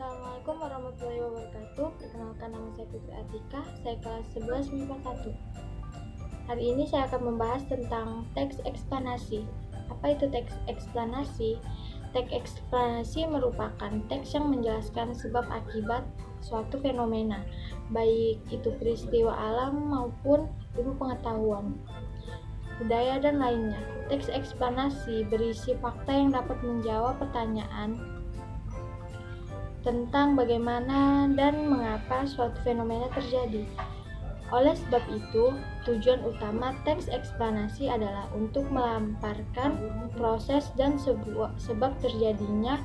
Assalamualaikum warahmatullahi wabarakatuh. Perkenalkan, nama saya Putri Atika. Saya kelas 11 MIPA 1. Hari ini saya akan membahas tentang teks eksplanasi. Apa itu teks eksplanasi? Teks eksplanasi merupakan teks yang menjelaskan sebab akibat suatu fenomena, baik itu peristiwa alam maupun ilmu pengetahuan, budaya, dan lainnya. Teks eksplanasi berisi fakta yang dapat menjawab pertanyaan tentang bagaimana dan mengapa suatu fenomena terjadi. Oleh sebab itu, tujuan utama teks eksplanasi adalah untuk melamparkan proses dan sebab terjadinya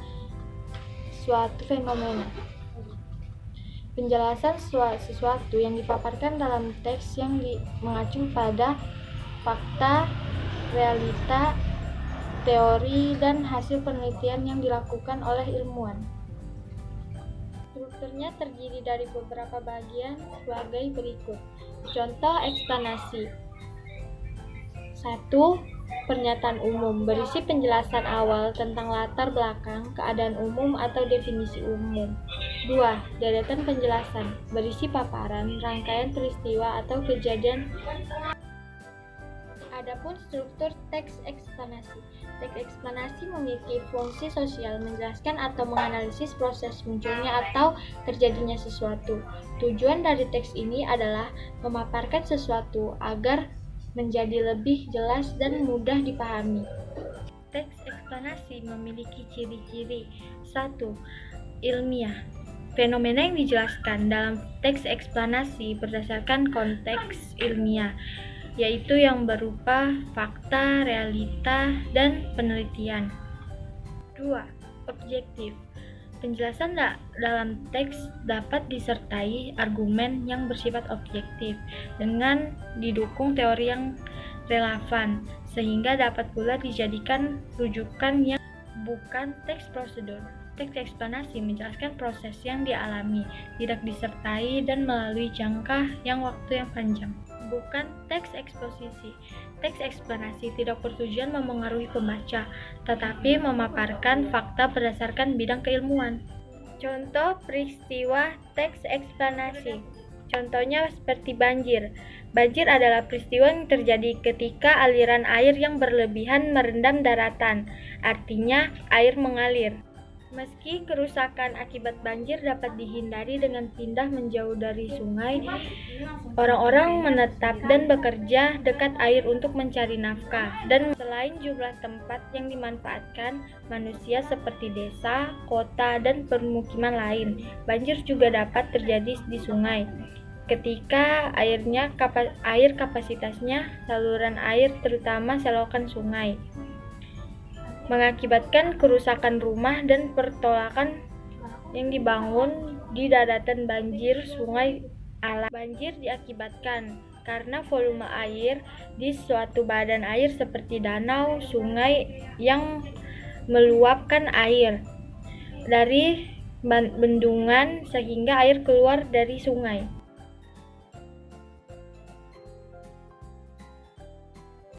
suatu fenomena. Penjelasan sesuatu yang dipaparkan dalam teks yang mengacu pada fakta, realita, teori, dan hasil penelitian yang dilakukan oleh ilmuwan. Strukturnya terdiri dari beberapa bagian sebagai berikut. Contoh eksplanasi. 1. Pernyataan umum berisi penjelasan awal tentang latar belakang, keadaan umum atau definisi umum. 2. Deretan penjelasan berisi paparan, rangkaian peristiwa atau kejadian. Adapun struktur teks eksplanasi. Teks eksplanasi memiliki fungsi sosial, menjelaskan atau menganalisis proses munculnya atau terjadinya sesuatu. Tujuan dari teks ini adalah memaparkan sesuatu agar menjadi lebih jelas dan mudah dipahami. Teks eksplanasi memiliki ciri-ciri. 1. Ilmiah. Fenomena yang dijelaskan dalam teks eksplanasi berdasarkan konteks ilmiah, yaitu yang berupa fakta, realita, dan penelitian. 2. Objektif. Penjelasan dalam teks dapat disertai argumen yang bersifat objektif dengan didukung teori yang relevan, sehingga dapat pula dijadikan rujukan yang bukan teks prosedur. Teks eksplanasi menjelaskan proses yang dialami, tidak disertai dan melalui jangka waktu yang panjang. Bukan teks eksposisi. Teks eksplanasi tidak bertujuan memengaruhi pembaca, tetapi memaparkan fakta berdasarkan bidang keilmuan. Contoh peristiwa teks eksplanasi. Contohnya seperti banjir. Banjir adalah peristiwa yang terjadi ketika aliran air yang berlebihan merendam daratan, artinya air mengalir. Meski kerusakan akibat banjir dapat dihindari dengan pindah menjauh dari sungai, orang-orang menetap dan bekerja dekat air untuk mencari nafkah. Dan selain jumlah tempat yang dimanfaatkan manusia seperti desa, kota, dan permukiman lain, banjir juga dapat terjadi di sungai. Ketika air kapasitasnya saluran air, terutama selokan sungai, mengakibatkan kerusakan rumah dan pertolakan yang dibangun di daratan banjir sungai alam. Banjir diakibatkan karena volume air di suatu badan air seperti danau, sungai yang meluapkan air dari bendungan sehingga air keluar dari sungai.